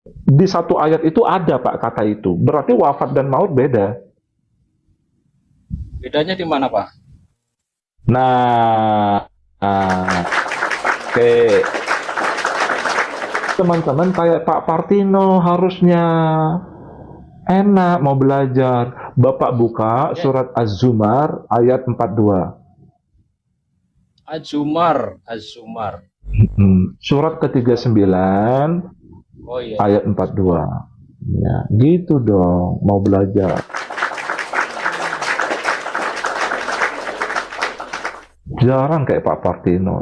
Di satu ayat itu ada Pak kata itu. Berarti wafat dan maut beda. Bedanya di mana, Pak? Nah, oke. Teman-teman kayak Pak Partino harusnya enak mau belajar. Bapak buka Ya, surat Az-Zumar ayat 42. Az-Zumar. Surat ke-39 Oh iya, iya. ayat 42. Ya, gitu dong mau belajar. Jarang kayak Pak Partino.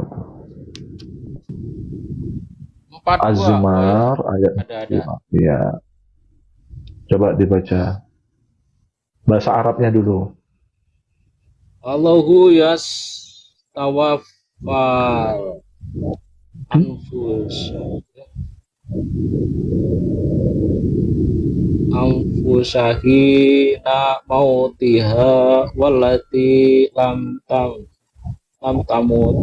Empat dua. Oh ya, Az-Zumar ayat ada. 42. Ya, coba dibaca. Bahasa Arabnya dulu. Allahu yas tawafal anfus anfusahina mautiha wallati lam tamut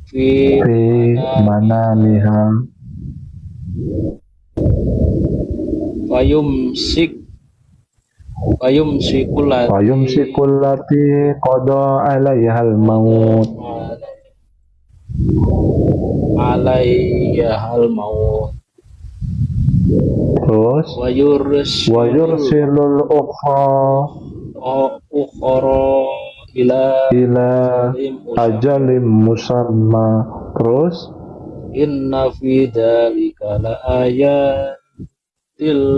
fi Fi manamiha manamiha fayumsik fayumsikulati fayumsikullati qada alaihal maut. alaihal maut Terus wa wa yursilul yursilul ukhra ukhra ila ila ajalim musamma ajalim musamma. Terus inna fi dzalika la ayatil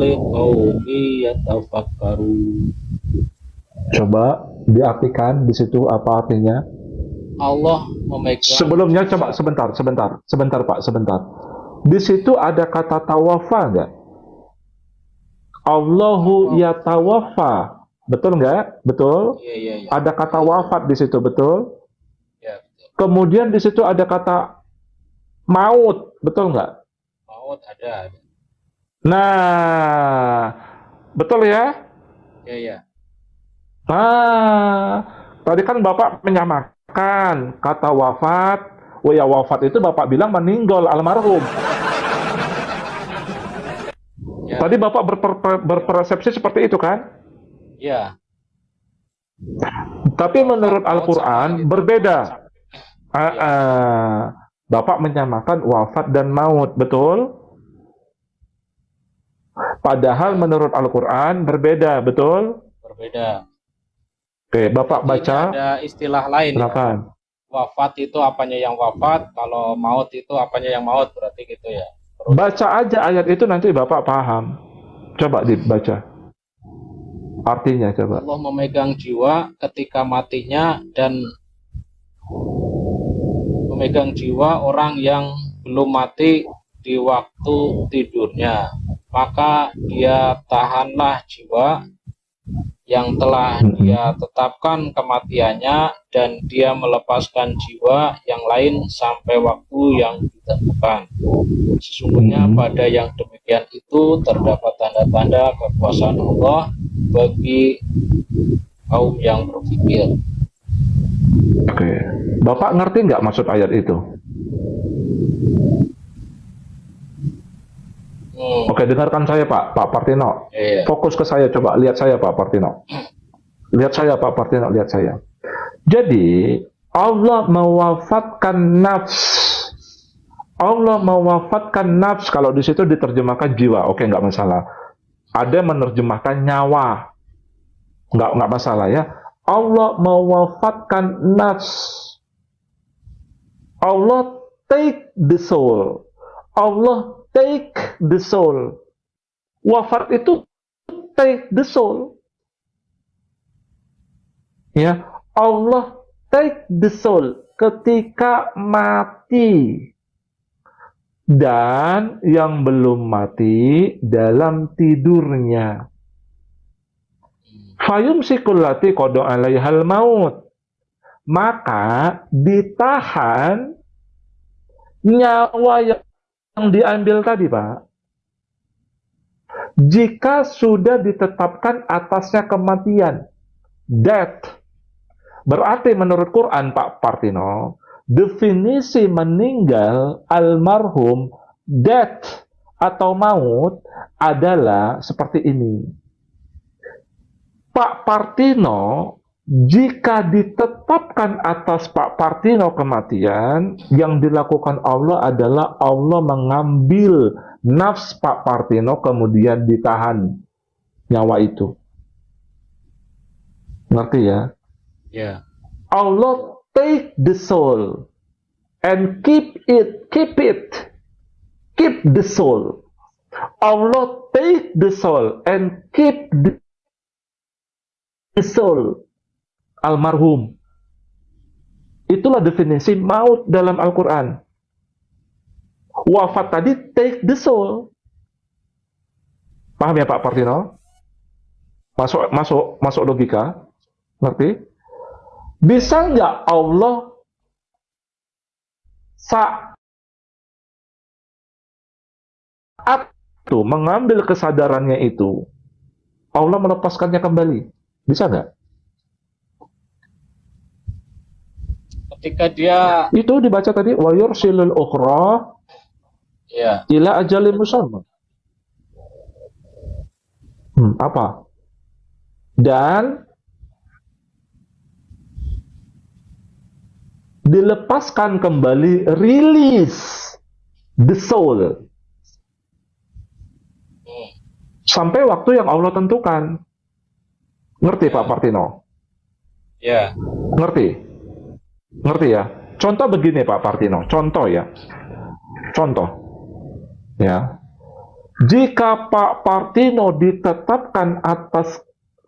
liqaumi yatafakkarun. coba diartikan di situ apa artinya? Allah memegang Sebelumnya coba jiwa. sebentar Pak, sebentar. Di situ ada kata tawafa nggak? Allahu Allah, yatawafa. Betul nggak? Betul. iya iya iya, Ada kata iya iya wafat di situ, betul. ya, betul. Kemudian di situ ada kata maut, betul nggak? Maut ada. Nah, betul ya? Ya ya. Nah, tadi kan Bapak menyamakan kata wafat. Oh ya, wafat itu Bapak bilang meninggal almarhum. Tadi Ya, Bapak berpersepsi seperti itu kan? ya. Tapi Wafat menurut maut sama Al-Quran itu. berbeda. Ah, Ya, ah. Bapak menyamakan wafat dan maut, betul? Padahal ya, menurut Al-Quran berbeda, betul? berbeda. Oke, Bapak Berarti ini baca, ada istilah lain ya. silakan. Wafat itu apanya yang wafat, kalau maut itu apanya yang maut, berarti gitu ya. Terus Baca aja ayat itu nanti Bapak paham. Coba dibaca. Artinya coba. Allah memegang jiwa ketika matinya dan memegang jiwa orang yang belum mati di waktu tidurnya. Maka dia tahanlah jiwa yang telah dia tetapkan kematiannya dan dia melepaskan jiwa yang lain sampai waktu yang ditentukan. Sesungguhnya pada yang demikian itu terdapat tanda-tanda kekuasaan Allah bagi kaum yang berpikir. Oke. Bapak ngerti nggak maksud ayat itu? Oke, dengarkan saya Pak Partino. Iya. Fokus ke saya, coba lihat saya Pak Partino. Lihat saya Pak Partino, lihat saya. Jadi, Allah mewafatkan nafs. Allah mewafatkan nafs, kalau di situ diterjemahkan jiwa, oke nggak masalah. Ada menerjemahkan nyawa, nggak masalah ya. Allah mewafatkan nafs. Allah take the soul. Allah take the soul. Wafat itu take the soul. Ya, Allah take the soul ketika mati. Dan yang belum mati dalam tidurnya. Fayumsikullati qada 'alaihal maut. Maka ditahan nyawa yang diambil tadi, Pak. Jika sudah ditetapkan atasnya kematian, death. Berarti menurut Quran, Pak Partino, definisi meninggal almarhum, death atau maut adalah seperti ini. Pak Partino, jika ditetapkan atas Pak Partino kematian, yang dilakukan Allah adalah Allah mengambil nafs Pak Partino kemudian ditahan nyawa itu. Ngerti ya? Ya. Allah take the soul and keep the soul. Allah take the soul and keep the soul almarhum. Itulah definisi maut dalam Al-Quran. Wafat tadi take the soul. Paham ya Pak Partino? Masuk logika? Ngerti? Bisa nggak Allah saat itu mengambil kesadarannya itu, Allah melepaskannya kembali? Bisa nggak? Ketika dia Itu dibaca tadi, wa yursilul ukhra ya, ila ajalin musamma. Apa? Dan dilepaskan kembali, release the soul sampai waktu yang Allah tentukan. Ngerti Pak Partino? ya, Ngerti ya? Contoh begini Pak Partino, contoh ya. Jika Pak Partino ditetapkan atas,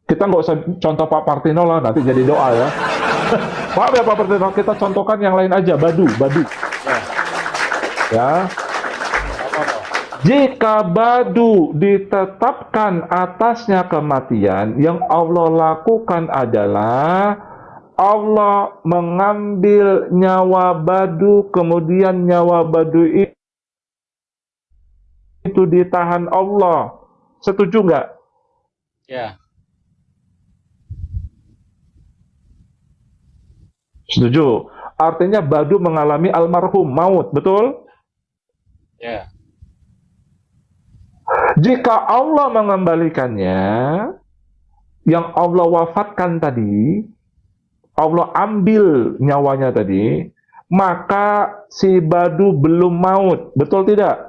kita nggak usah contoh Pak Partino lah, nanti jadi doa ya. Maaf ya Pak Partino, kita contohkan yang lain aja, Badu. Ya. Jika Badu ditetapkan atasnya kematian, yang Allah lakukan adalah Allah mengambil nyawa Badu, kemudian nyawa Badu itu ditahan Allah. Setuju nggak? ya, Setuju. Artinya Badu mengalami almarhum, maut, betul? ya, Jika Allah mengembalikannya, yang Allah wafatkan tadi, Allah ambil nyawanya tadi, maka si Badu belum maut, betul tidak?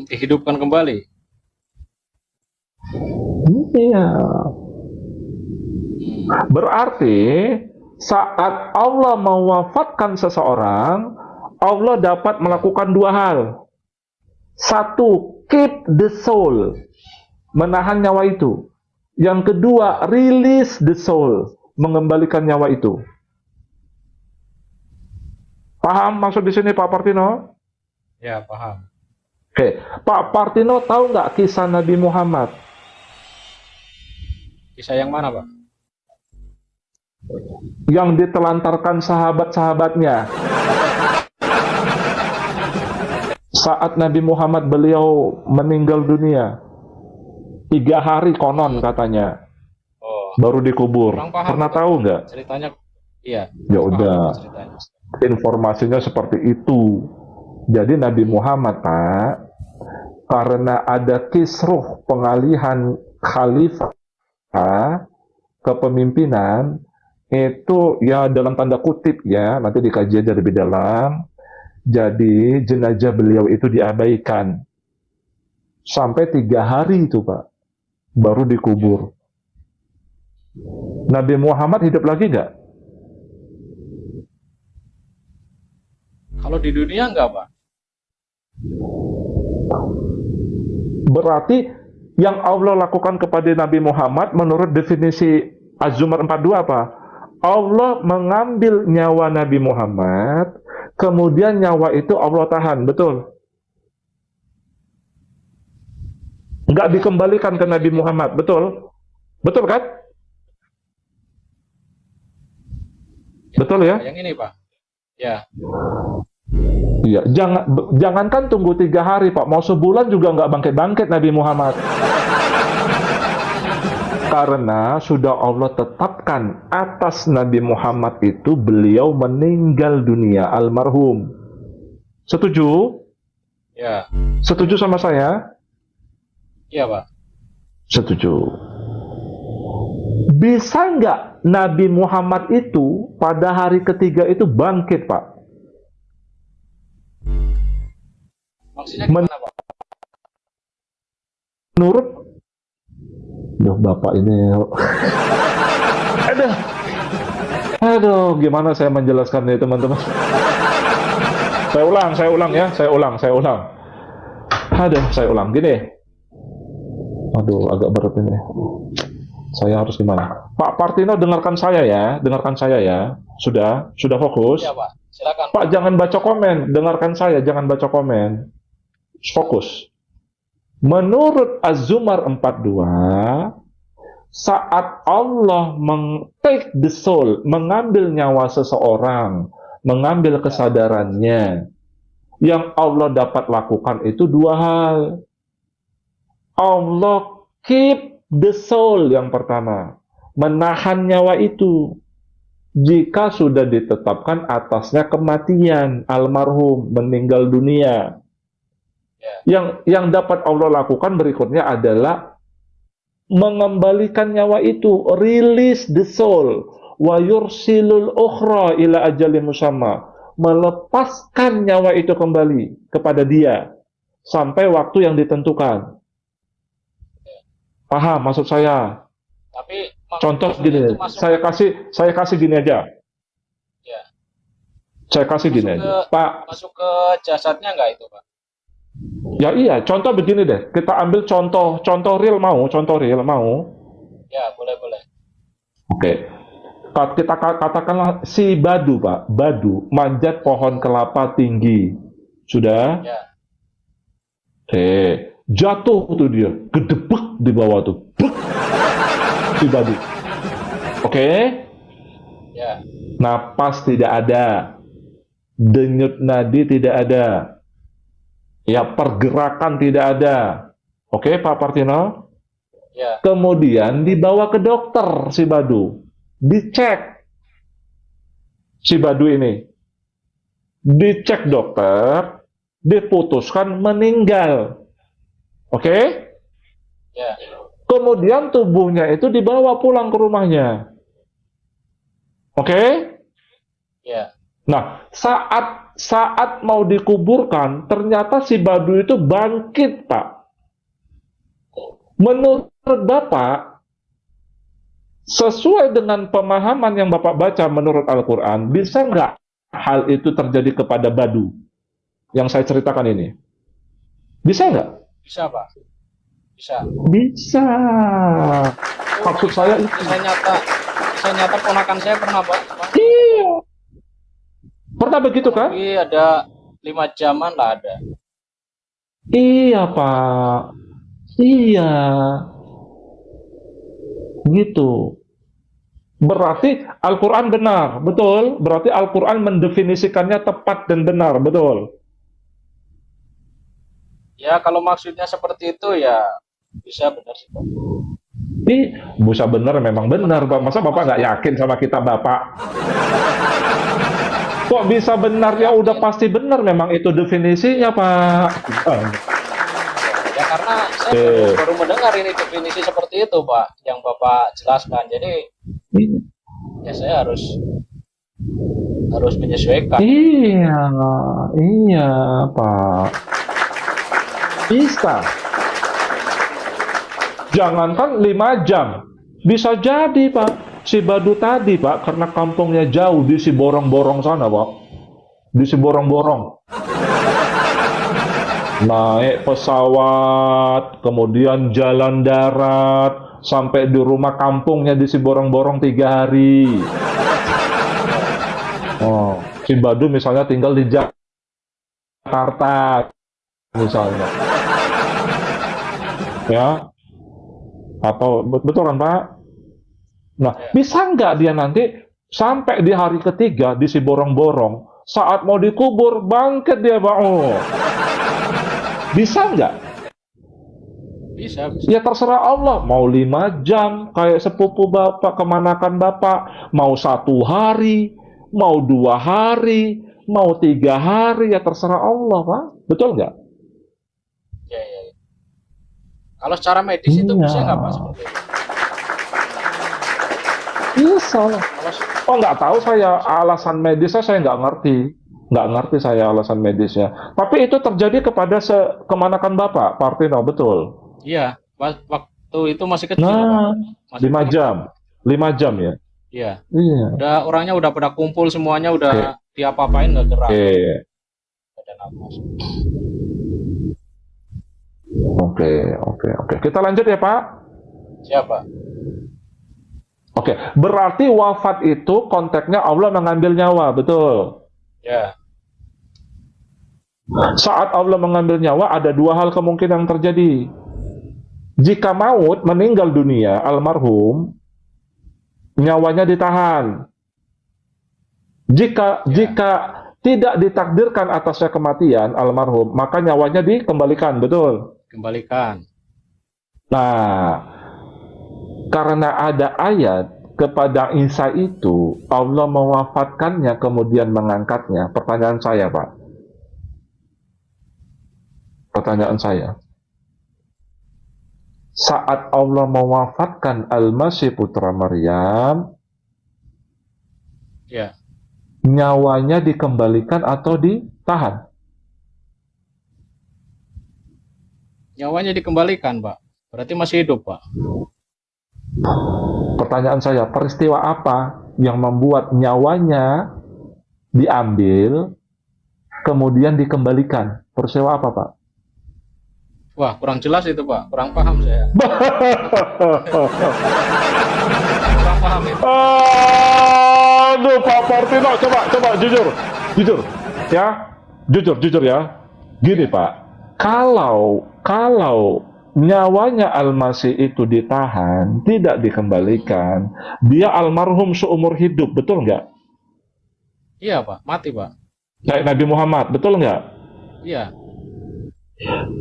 dihidupkan kembali. Iya. Berarti saat Allah mewafatkan seseorang, Allah dapat melakukan dua hal. Satu, keep the soul, menahan nyawa itu. Yang kedua, release the soul, mengembalikan nyawa itu. Paham maksud di sini Pak Partino? Ya, paham. Oke, Pak Partino tahu nggak kisah Nabi Muhammad? Kisah yang mana, Pak? Yang ditelantarkan sahabat-sahabatnya. Saat Nabi Muhammad beliau meninggal dunia, 3 hari konon katanya, baru dikubur. Pernah tahu nggak? Ceritanya, iya. Ya udah, informasinya seperti itu. Jadi Nabi Muhammad, Pak, karena ada kisruh pengalihan khalifah kepemimpinan, itu ya dalam tanda kutip ya, nanti dikaji aja lebih dalam. Jadi jenazah beliau itu diabaikan sampai 3 hari itu Pak, baru dikubur. Nabi Muhammad hidup lagi nggak? Kalau di dunia nggak, Pak? Berarti yang Allah lakukan kepada Nabi Muhammad menurut definisi Az-Zumar 42 apa? Allah mengambil nyawa Nabi Muhammad, kemudian nyawa itu Allah tahan, betul? Nggak dikembalikan ke Nabi Muhammad, betul? Betul kan? Betul ya? Yang ini, Pak. Ya. Iya, jangankan tunggu 3 hari Pak, mau sebulan juga nggak bangkit-bangkit Nabi Muhammad. Karena sudah Allah tetapkan atas Nabi Muhammad itu beliau meninggal dunia, almarhum. Setuju? Ya, Setuju sama saya? iya Pak. Setuju. Bisa nggak Nabi Muhammad itu pada hari ketiga itu bangkit, Pak? Maksudnya gimana Pak? Menurut, duh Bapak ini, aduh, aduh, gimana saya menjelaskan ini teman-teman? Saya ulang ya, saya ulang. Aduh, saya ulang gini. Aduh, agak berat ini. Saya harus gimana? Pak Partino, dengarkan saya ya. Sudah fokus. Iya Pak, silakan Pak. Pak, jangan baca komen, dengarkan saya, jangan baca komen. Fokus. Menurut Az-Zumar 42, saat Allah take the soul, mengambil nyawa seseorang, mengambil kesadarannya, yang Allah dapat lakukan itu dua hal. Allah keep the soul yang pertama, menahan nyawa itu. Jika sudah ditetapkan atasnya kematian, almarhum, meninggal dunia. Yang dapat Allah lakukan berikutnya adalah mengembalikan nyawa itu, release the soul, wa yursilul ukhra ila ajalin musamma, melepaskan nyawa itu kembali kepada dia sampai waktu yang ditentukan. Paham maksud saya? Tapi Contoh gini, saya kasih gini aja. Ya. Saya kasih gini aja, Pak. Masuk ke jasadnya nggak itu Pak? Ya iya, contoh begini deh. Kita ambil contoh real mau, Ya, boleh. Oke. Kita katakanlah si Badu, Pak. Badu manjat pohon kelapa tinggi. Sudah? Ya. Jatuh tuh dia, gedebek di bawah tuh. Bruk. Si Badu. Oke? Ya. Napas tidak ada. Denyut nadi tidak ada. Ya, pergerakan tidak ada. Oke, Pak Partino? Ya. Kemudian dibawa ke dokter si Badu. Dicek si Badu ini. Dicek dokter, diputuskan meninggal. Oke? Ya. Kemudian tubuhnya itu dibawa pulang ke rumahnya. Oke? Ya. Nah, saat mau dikuburkan, ternyata si Badu itu bangkit, Pak. Menurut Bapak, sesuai dengan pemahaman yang Bapak baca menurut Al-Quran, bisa nggak hal itu terjadi kepada Badu yang saya ceritakan ini? Bisa nggak? Bisa Pak. Bisa. Bisa. Maksud saya itu. Saya nyata ponakan saya pernah Pak. Iya. Pernah begitu kan? Tapi ada 5 jaman lah ada. Iya, Pak. Iya. Gitu. Berarti Al-Quran benar, betul? Berarti Al-Quran mendefinisikannya tepat dan benar, betul? Ya, kalau maksudnya seperti itu ya bisa benar sih Pak. Bisa benar, memang benar, Pak. Masa Bapak nggak yakin sama kita, Bapak? Kok bisa benar? Ya udah pasti benar, memang itu definisinya, Pak. Ya karena saya baru mendengar ini definisi seperti itu Pak, yang Bapak jelaskan. Jadi ya saya harus menyesuaikan. Iya, Pak. Bisa. Jangankan 5 jam. Bisa jadi, Pak. Si Badu tadi, Pak, karena kampungnya jauh di Siborong-Borong sana, Pak. Di Siborong-Borong. Naik pesawat, kemudian jalan darat, sampai di rumah kampungnya di Siborong-Borong 3 hari. Oh, si Badu misalnya tinggal di Jakarta, misalnya. Ya, atau betul kan Pak? Nah, bisa nggak dia nanti sampai di hari ketiga di Siborong-Borong, saat mau dikubur bangkit dia, Pak? Oh, bisa nggak? Bisa. Ya terserah Allah, mau 5 jam kayak sepupu Bapak, kemanakan Bapak, mau 1 hari, mau 2 hari, mau 3 hari, ya terserah Allah, Pak. Betul nggak? Kalau secara medis itu Iya. bisa nggak Pak seperti itu? Bisa lah. Kalau Oh, nggak tahu saya alasan medisnya, saya nggak ngerti. Nggak ngerti saya alasan medisnya. Tapi itu terjadi kepada kemanakan Bapak, Pak Artino, betul. iya, waktu itu masih kecil Pak, Nah, masih 5 kurang tahu. jam. 5 jam ya? Iya, Iya. udah orangnya udah pada kumpul semuanya, Oke. udah diapa-apain nggak gerak, Oke. nggak ada nafas. Oke, oke, oke. Kita lanjut ya, Pak. Siapa? Oke, berarti wafat itu konteksnya Allah mengambil nyawa, betul. Ya, Saat Allah mengambil nyawa, ada dua hal kemungkinan terjadi. Jika maut, meninggal dunia, almarhum, nyawanya ditahan. Jika tidak ditakdirkan atasnya kematian, almarhum, maka nyawanya dikembalikan, betul. kembalikan. Nah, karena ada ayat kepada Isa itu, Allah mewafatkannya kemudian mengangkatnya. Pertanyaan saya, Pak. Pertanyaan saya. Saat Allah mewafatkan Al-Masih putra Maryam, Ya, nyawanya dikembalikan atau ditahan? nyawanya dikembalikan Pak. Berarti masih hidup Pak. Pertanyaan saya, peristiwa apa yang membuat nyawanya diambil kemudian dikembalikan? Peristiwa apa, Pak? Wah, kurang jelas itu Pak, kurang paham saya. Kurang paham itu. Aduh, Pak Martino, coba jujur ya, jujur ya. Gini Pak, kalau nyawanya Al-Masih itu ditahan, tidak dikembalikan, dia almarhum seumur hidup, betul nggak? Iya Pak, mati Pak. Kayak Nabi Muhammad, betul nggak? Iya,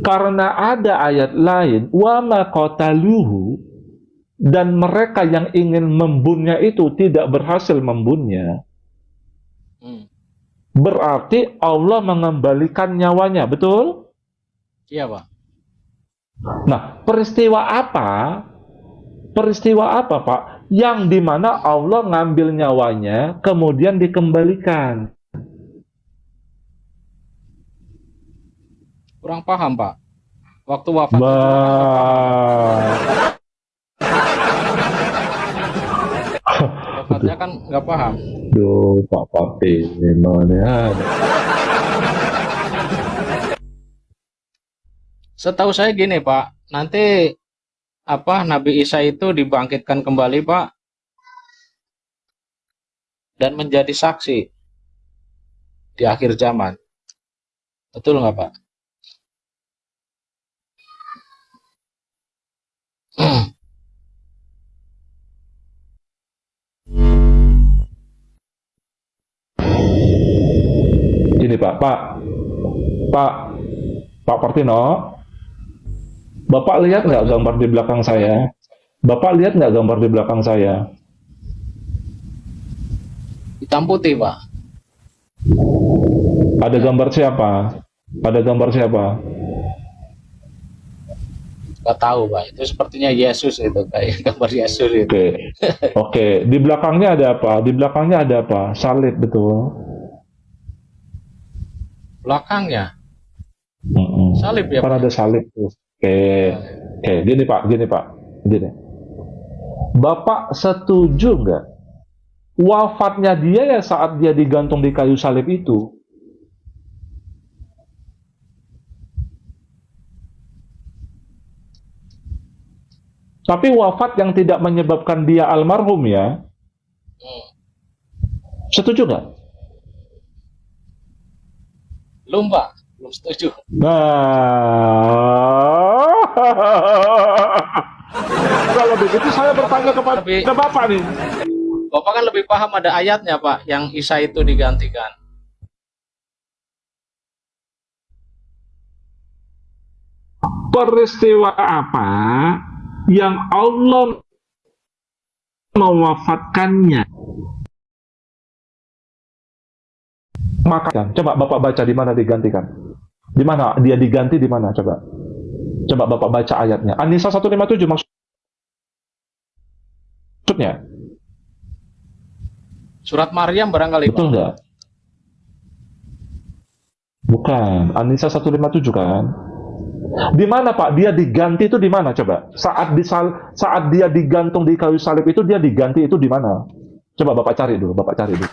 Karena ada ayat lain, wa ma qataluhu, dan mereka yang ingin membunuhnya itu tidak berhasil membunuhnya, berarti Allah mengembalikan nyawanya, betul? iya Pak. Nah, peristiwa apa, Pak, yang dimana Allah ngambil nyawanya kemudian dikembalikan? Kurang paham Pak. Waktu wafat wafatnya kan nggak paham. Duh, Pak Patino ya. Setahu saya gini Pak, nanti Nabi Isa itu dibangkitkan kembali Pak dan menjadi saksi di akhir zaman. Betul nggak Pak? Ini Pak Partino, Bapak lihat nggak gambar di belakang saya? Bapak lihat nggak gambar di belakang saya? Hitam putih Pak. Ada gambar siapa? Ada gambar siapa? Nggak tahu Pak. Itu sepertinya Yesus itu, kayak gambar Yesus itu. Oke. Di belakangnya ada apa? Di belakangnya ada apa? Salib, betul. Belakangnya salib ya Kan Pak? ada salib tuh. Oke. Gini Pak. Gini. Bapak setuju nggak? Wafatnya dia ya saat dia digantung di kayu salib itu. Tapi wafat yang tidak menyebabkan dia almarhum ya. Setuju nggak? Belum Pak, belum setuju. Nah, kalau begitu saya bertanya kepada Bapak nih. Bapak kan lebih paham, ada ayatnya Pak, yang Isa itu digantikan. Peristiwa apa yang Allah mewafatkannya? Maka coba Bapak baca di mana digantikan. Di mana dia diganti, di mana coba? Coba Bapak baca ayatnya. An-Nisa 157 maksudnya. Surat Maryam barangkali, Pak. Betul nggak? Bukan. An-Nisa 157 kan? Di mana Pak? Dia diganti itu di mana coba? Saat dia digantung di kayu salib itu dia diganti itu di mana? Coba Bapak cari dulu, Bapak cari dulu.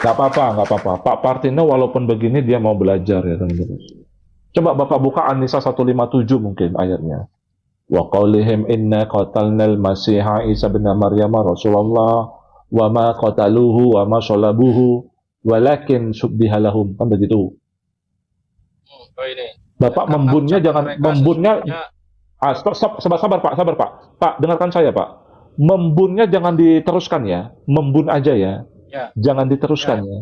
Nggak apa-apa, nggak apa-apa. Pak Partino walaupun begini dia mau belajar ya teman-teman. Coba Bapak buka An-Nisa 157 mungkin ayatnya. Wa qaulihim inna qatalnal masiha Isa bin Maryam Rasulullah wa ma qataluhu wa ma shalabuhu walakin subbiha lahum. Kan begitu. Oh ini. Bapak Karena membunnya ucapan jangan mereka membunnya sesungguhnya sabar Pak, sabar Pak. Pak, dengarkan saya Pak. Membunnya jangan diteruskan ya. Membun aja ya. ya, Jangan diteruskan ya. ya.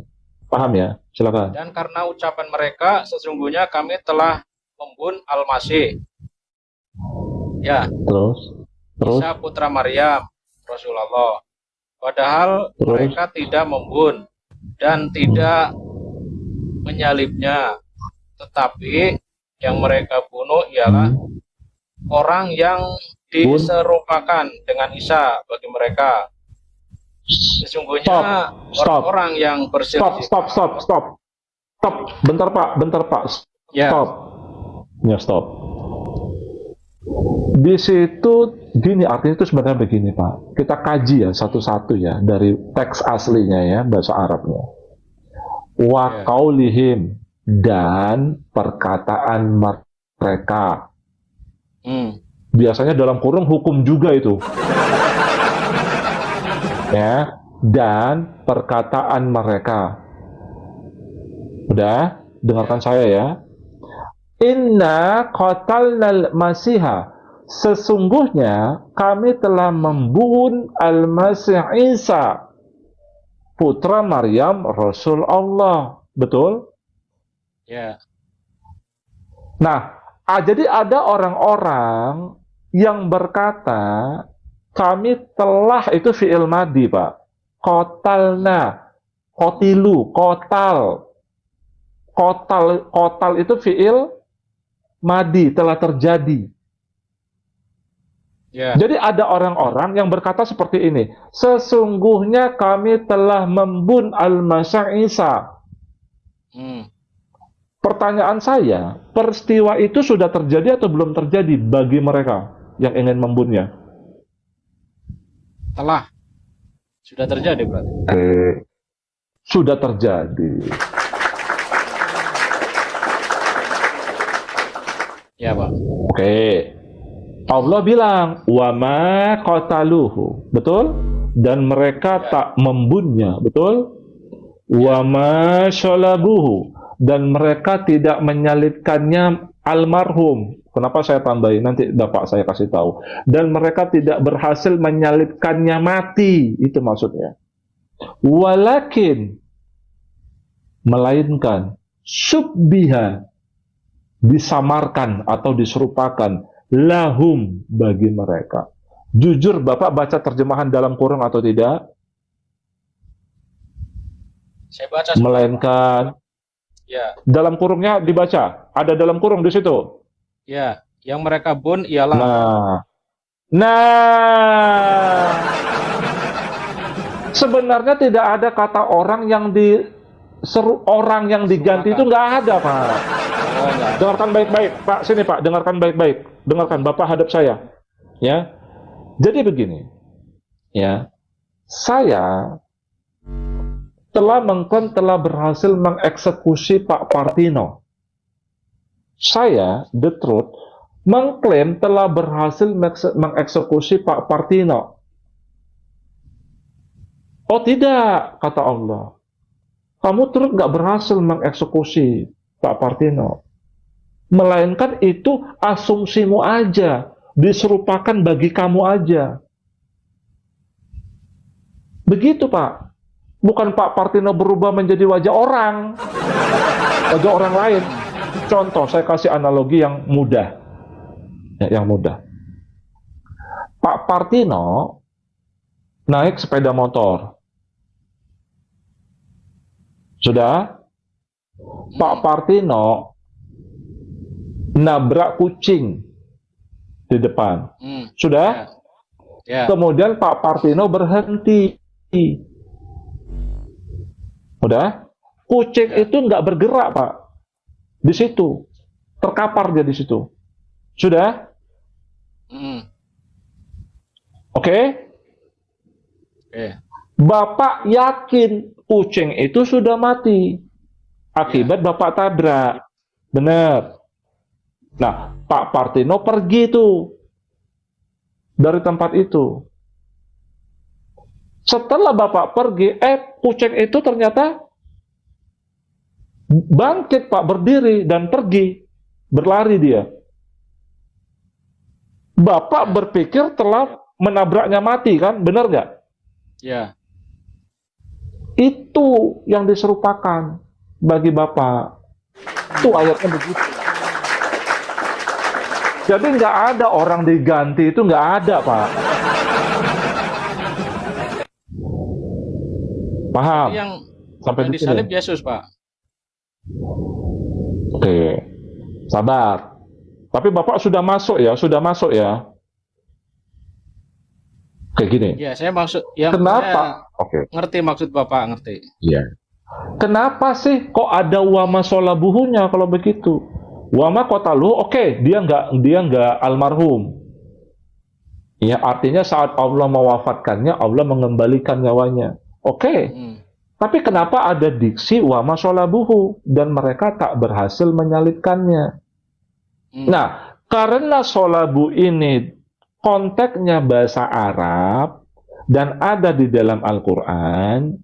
Paham ya? Silakan. Dan karena ucapan mereka sesungguhnya kami telah membun Al-Masih. Ya, Terus Isa putra Maryam, Rasulullah. Padahal Terus? mereka tidak membun dan tidak menyalibnya. Tetapi yang mereka bunuh ialah orang yang diserupakan dengan Isa bagi mereka. Sesungguhnya Stop. orang-orang yang berselisih. Stop. Bentar Pak. Ya, Stop. Ya, stop. Di situ gini, artinya itu sebenarnya begini Pak. Kita kaji ya satu-satu ya dari teks aslinya ya, bahasa Arabnya. Wa qaulihim, dan perkataan mereka. Biasanya dalam kurung hukum juga itu. Ya, dan perkataan mereka. Udah, dengarkan saya ya. Inna qatalnal masiha, sesungguhnya kami telah membunuh Al-Masih Isa putra Maryam Rasul Allah. Betul? ya, Nah, jadi ada orang-orang yang berkata kami telah, itu fi'il madi Pak. Qatalna, qatilu, Kotal itu fi'il madi, telah terjadi. ya. Jadi ada orang-orang yang berkata seperti ini. Sesungguhnya kami telah membunuh Al-Masih Isa. Pertanyaan saya, peristiwa itu sudah terjadi atau belum terjadi bagi mereka yang ingin membunuhnya? Telah. Sudah terjadi berarti. Sudah terjadi. Ya, Pak. Oke. Allah bilang, wa ma qataluhu. Betul? Dan mereka tak membunuhnya. Betul? Wa ma shalabuhu. Dan mereka tidak menyalibkannya almarhum. Kenapa saya tambahin? Nanti Bapak saya kasih tahu. Dan mereka tidak berhasil menyalibkannya mati. Itu maksudnya. Walakin, melainkan, subbiha, disamarkan atau diserupakan, lahum, bagi mereka. Jujur Bapak baca terjemahan dalam kurung atau tidak? Saya baca. Melainkan, ya. Dalam kurungnya dibaca. Ada dalam kurung di situ. Ya, yang mereka bun ialah. Nah. Sebenarnya tidak ada kata orang yang diganti itu nggak ada Pak. Dengarkan baik-baik, Pak. Sini Pak, dengarkan baik-baik. Dengarkan, Bapak hadap saya. Ya. Jadi begini. Ya. Saya telah berhasil mengeksekusi Pak Partino. Saya, The Truth, mengklaim telah berhasil mengeksekusi Pak Partino. Oh tidak, kata Allah. Kamu terus nggak berhasil mengeksekusi Pak Partino. Melainkan itu asumsimu aja, diserupakan bagi kamu aja. Begitu Pak. Bukan Pak Partino berubah menjadi wajah orang lain. Contoh, saya kasih analogi yang mudah. Ya, yang mudah. Pak Partino naik sepeda motor. Sudah? Pak Partino nabrak kucing di depan. Sudah? Ya. Kemudian Pak Partino berhenti. Udah? Kucing itu nggak bergerak, Pak. Di situ. Terkapar dia di situ. Sudah? Oke? Bapak yakin kucing itu sudah mati. Akibat Bapak tabrak. Benar. Nah, Pak Partino pergi tuh dari tempat itu. Setelah Bapak pergi, kucing itu ternyata bangkit, Pak, berdiri dan pergi. Berlari dia. Bapak berpikir telah menabraknya mati, kan? Benar nggak? Ya. Itu yang diserupakan bagi Bapak. Itu ayatnya begitu. Jadi nggak ada orang diganti, itu nggak ada, Pak. Paham? Yang sampai yang di disalib sini. Yesus, Pak. Oke, sabar. Tapi Bapak sudah masuk ya, Kayak gini. Ya, saya maksud yang Kenapa? Oke. Ngerti maksud Bapak, ngerti. Iya. Kenapa sih kok ada wama sholabuhunya kalau begitu? Wama kotaluhu, oke, dia nggak almarhum. Ya, artinya saat Allah mewafatkannya, Allah mengembalikan nyawanya. Oke. Tapi kenapa ada diksi wama sholabuhu dan mereka tak berhasil menyalibkannya? Nah, karena sholabu ini konteksnya bahasa Arab dan ada di dalam Al-Quran,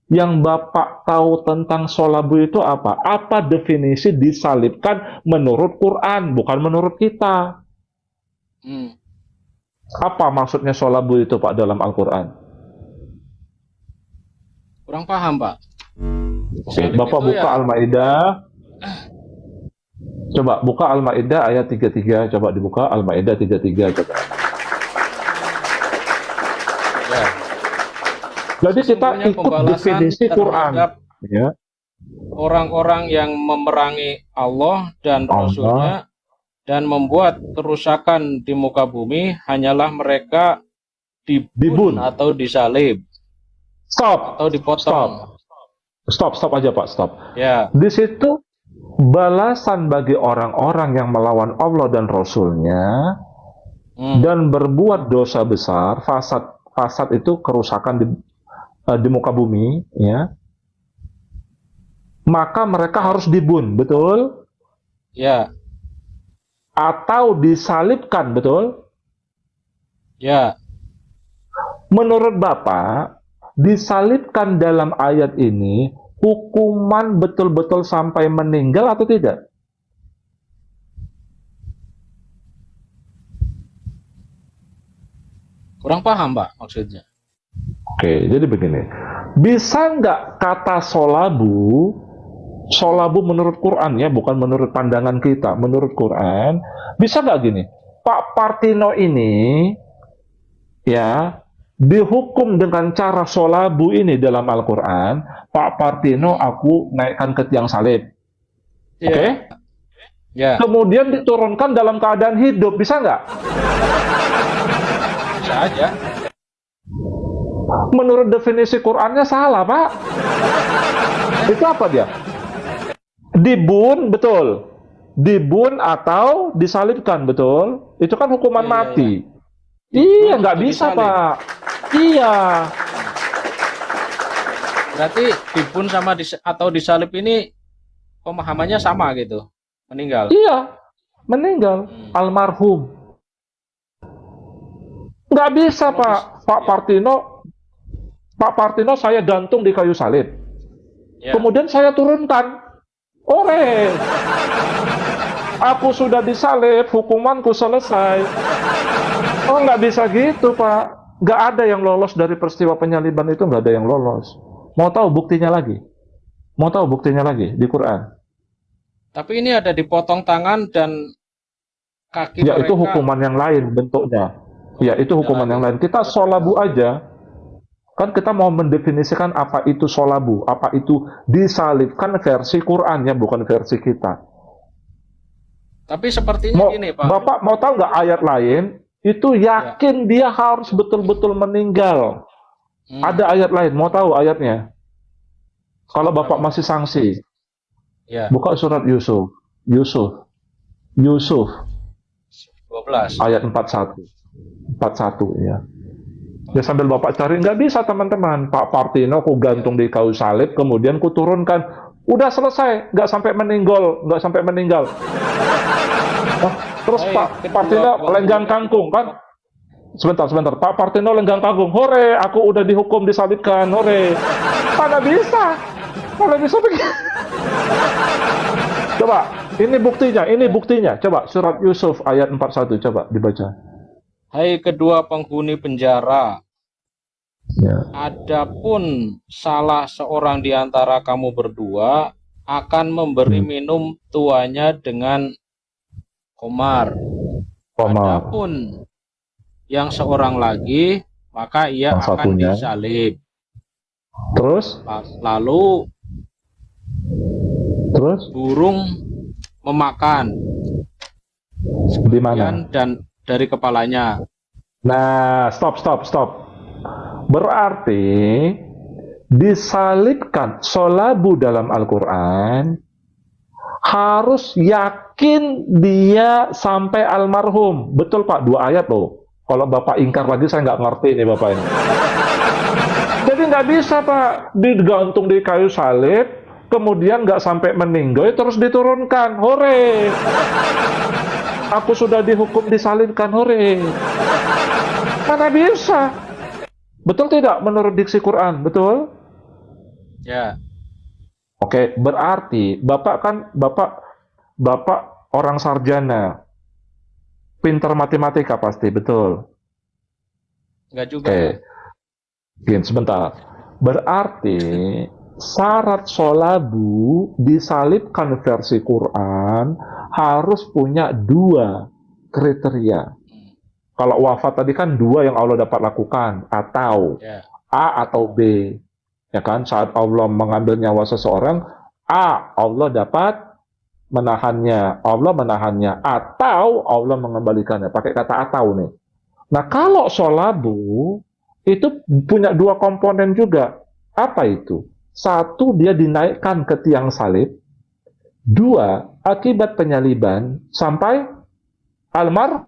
yang Bapak tahu tentang sholabu itu apa? Apa definisi disalibkan menurut Quran, bukan menurut kita? Apa maksudnya sholabu itu, Pak, dalam Al-Quran? Kurang paham, Pak. Oke, Bapak buka Al-Maidah. Coba buka Al-Maidah ayat 33. Coba dibuka Al-Maidah 33. Coba. Ya. Jadi kita ikut definisi Quran. Ya. Orang-orang yang memerangi Allah dan Rasulnya dan membuat kerusakan di muka bumi hanyalah mereka dibun atau disalib. Stop. Atau dipotong. Stop aja, Pak, stop. Ya. Di situ balasan bagi orang-orang yang melawan Allah dan Rasulnya dan berbuat dosa besar, fasad itu kerusakan di muka bumi, ya. Maka mereka harus dibun, betul? Ya. Atau disalibkan, betul? Ya. Menurut Bapak, disalibkan dalam ayat ini hukuman betul-betul sampai meninggal atau tidak? Kurang paham, Pak, maksudnya. Oke, jadi begini. Bisa nggak kata sholabu menurut Quran ya, bukan menurut pandangan kita, menurut Quran, bisa nggak gini? Pak Partino ini, ya, dihukum dengan cara sholabu ini dalam Al-Quran. Pak Partino aku naikkan ke tiang salib. Ya. Oke? Ya. Kemudian diturunkan dalam keadaan hidup, bisa nggak? Bisa aja. Menurut definisi Qurannya salah, Pak. Itu apa dia? Dibun, betul. Dibun atau disalibkan, betul. Itu kan hukuman mati. Iya, nggak bisa, disalib. Pak. Iya. Berarti dibun sama atau disalib ini pemahamannya sama gitu, meninggal. Iya, meninggal, almarhum. Nggak bisa, Pak. Pak Partino saya gantung di kayu salib. Ya. Kemudian saya turunkan. Ore. Aku sudah disalib, hukumanku selesai. Oh, nggak bisa gitu, Pak. Nggak ada yang lolos dari peristiwa penyaliban itu, nggak ada yang lolos. Mau tahu buktinya lagi? Di Quran. Tapi ini ada dipotong tangan dan kaki ya, mereka. Itu hukuman yang lain bentuknya. Ya, itu hukuman yang lain. Kita sholabu aja. Kan kita mau mendefinisikan apa itu solabu, apa itu disalibkan versi Quran ya, bukan versi kita. Tapi sepertinya Mau, gini, Pak. Bapak mau tahu nggak ayat lain? Itu yakin dia harus betul-betul meninggal. Ada ayat lain, mau tahu ayatnya? Kalau Bapak masih sanksi, Ya. buka surat Yusuf. Yusuf 12. ayat 41. 41 ya. Ya sambil Bapak cari, nggak bisa teman-teman. Pak Partino ku gantung di kayu salib, kemudian ku turunkan. Udah selesai, nggak sampai meninggal. Nah, terus Pak Partino lenggang kangkung kan? Sebentar. Pak Partino lenggang kangkung. Hore, aku udah dihukum disalibkan. Hore. Mana bisa begini. Coba, ini buktinya. Coba surat Yusuf ayat 41, coba dibaca. Hai kedua penghuni penjara, Ya. adapun salah seorang di antara kamu berdua akan memberi minum tuanya dengan komar. Adapun yang seorang lagi, maka ia Yang akan satunya disalib. Terus Lalu burung memakan di mana? dan dari kepalanya. Nah, stop. Berarti disalibkan solabu dalam Al-Quran harus yakin dia sampai almarhum. Betul Pak, 2 ayat loh. Kalau Bapak ingkar lagi saya nggak ngerti nih Bapak ini. Jadi nggak bisa Pak, digantung di kayu salib, kemudian nggak sampai meninggal terus diturunkan. Hore! Aku sudah dihukum disalibkan, hore. Mana bisa? Betul tidak menurut diksi Quran? Betul? Ya. Oke, berarti Bapak orang sarjana. Pintar matematika pasti, betul? Enggak juga. Oke. Gini, sebentar. Berarti syarat solabu disalibkan versi Quran harus punya 2 kriteria. Kalau wafat tadi kan 2 yang Allah dapat lakukan, atau A atau B. Ya kan, saat Allah mengambil nyawa seseorang, A, Allah dapat menahannya, atau Allah mengembalikannya. Pakai kata atau nih. Nah, kalau solabu itu punya 2 komponen juga. Apa itu? 1, dia dinaikkan ke tiang salib. 2, akibat penyaliban sampai almarhum.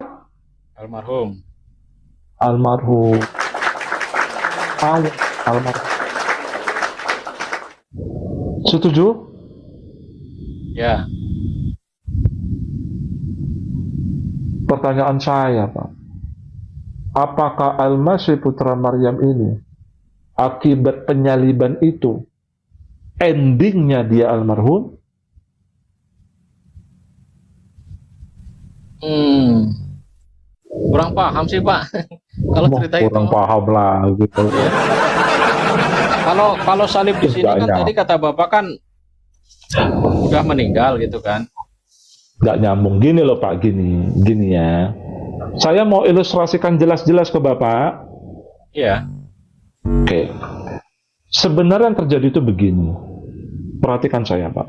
Setuju? Ya. Pertanyaan saya, Pak. Apakah Al-Masih putra Maryam ini akibat penyaliban itu endingnya dia almarhum? Kurang paham sih Pak. Kalau cerita itu kurang paham lah gitu. Ya. Kalau salib di sini kan tadi kata Bapak kan udah meninggal gitu kan. Nggak nyambung. Gini loh Pak, gini ya. Saya mau ilustrasikan jelas-jelas ke Bapak. Iya. Oke. Sebenarnya yang terjadi itu begini. Perhatikan saya Pak.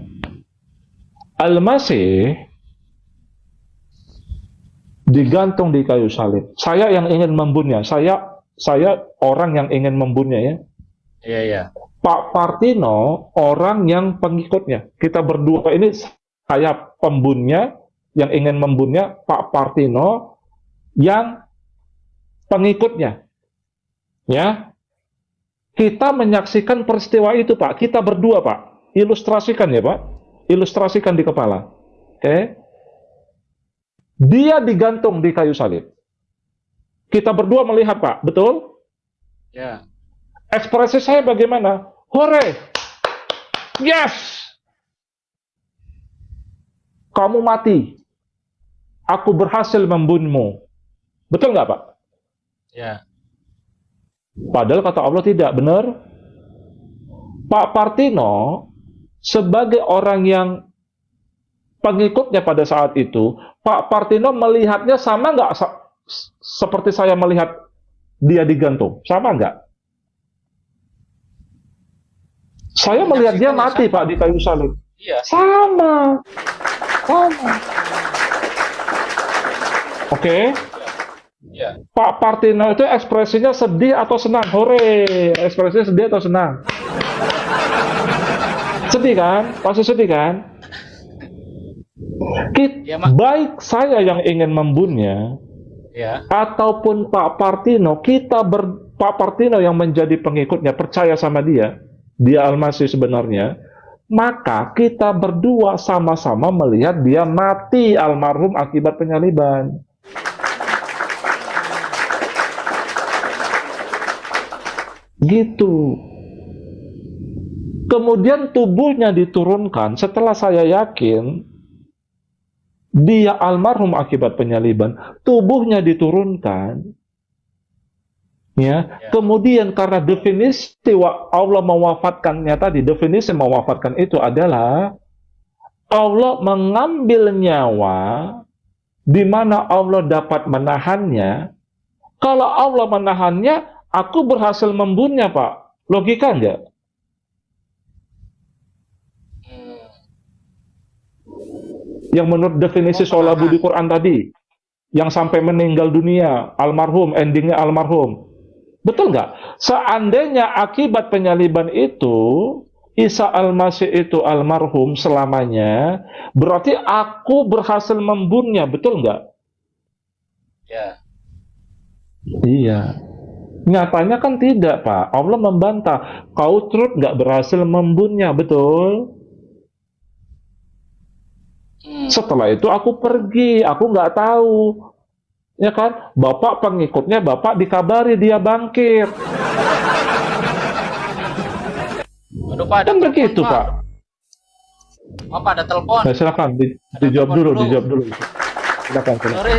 Al-Masih digantung di kayu salib. Saya yang ingin membunuhnya. Saya orang yang ingin membunuhnya ya. Iya. Pak Partino orang yang pengikutnya. Kita berdua ini, saya pembunuhnya, yang ingin membunuhnya Pak Partino yang pengikutnya. Ya. Kita menyaksikan peristiwa itu Pak. Kita berdua Pak. Ilustrasikan ya Pak. Ilustrasikan di kepala. Oke. Dia digantung di kayu salib. Kita berdua melihat Pak. Betul? Ya. Ekspresi saya bagaimana? Hore! Yes! Kamu mati. Aku berhasil membunuhmu. Betul nggak, Pak? Ya. Padahal kata Allah tidak, benar? Pak Partino, sebagai orang yang pengikutnya pada saat itu, Pak Partino melihatnya sama nggak seperti saya melihat dia digantung? Sama nggak? Saya melihat dia menyaksikan ya mati, sama. Pak, di kayu salib. Iya. Sama. Sama. Oke. Iya. Iya. Pak Partino itu ekspresinya sedih atau senang? Hore, ekspresinya sedih atau senang? Sedih kan? Pasti sedih kan? Iya, Mak. Baik saya yang ingin membunuhnya, Iya. ataupun Pak Partino, Pak Partino yang menjadi pengikutnya, percaya sama dia Al-Masih sebenarnya, maka kita berdua sama-sama melihat dia mati almarhum akibat penyaliban. Gitu. Kemudian tubuhnya diturunkan setelah saya yakin dia almarhum akibat penyaliban, tubuhnya diturunkan. Ya, kemudian karena definisi Allah mewafatkannya tadi, definisi mewafatkan itu adalah Allah mengambil nyawa di mana Allah dapat menahannya. Kalau Allah menahannya, aku berhasil membunuhnya, Pak. Logika enggak? Yang menurut definisi sholabu di Quran tadi, yang sampai meninggal dunia, almarhum, endingnya almarhum. Betul nggak? Seandainya akibat penyaliban itu, Isa Al-Masih itu almarhum selamanya, berarti aku berhasil membunuhnya, betul nggak? Ya. Iya. Nyatanya kan tidak, Pak. Allah membantah. Kau terus nggak berhasil membunuhnya, betul? Setelah itu aku pergi, aku nggak tahu. Ya kan, bapak pengikutnya, bapak dikabari dia bangkit. Aduh, Pak, ada Kan telepon, begitu, Pak. Pak, ada telepon. Nah, silakan dijawab dulu, dijawab dulu. Silakan. Sorry.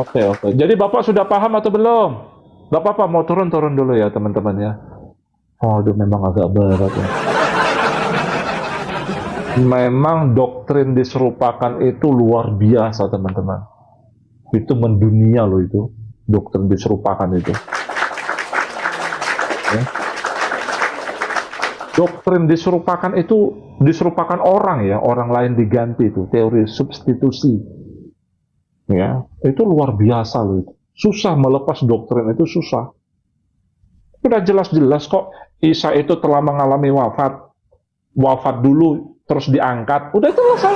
Oke. Jadi bapak sudah paham atau belum? Gak apa-apa, mau turun dulu ya teman-teman ya. Aduh, memang agak berat ya. Memang doktrin diserupakan itu luar biasa, teman-teman. Itu mendunia loh itu. Doktrin diserupakan itu. Ya. Doktrin diserupakan itu diserupakan orang ya, orang lain diganti itu, teori substitusi. Ya, itu luar biasa loh itu. Susah melepas doktrin itu, susah. Udah jelas-jelas kok Isa itu telah mengalami wafat dulu terus diangkat. Udah itu selesai.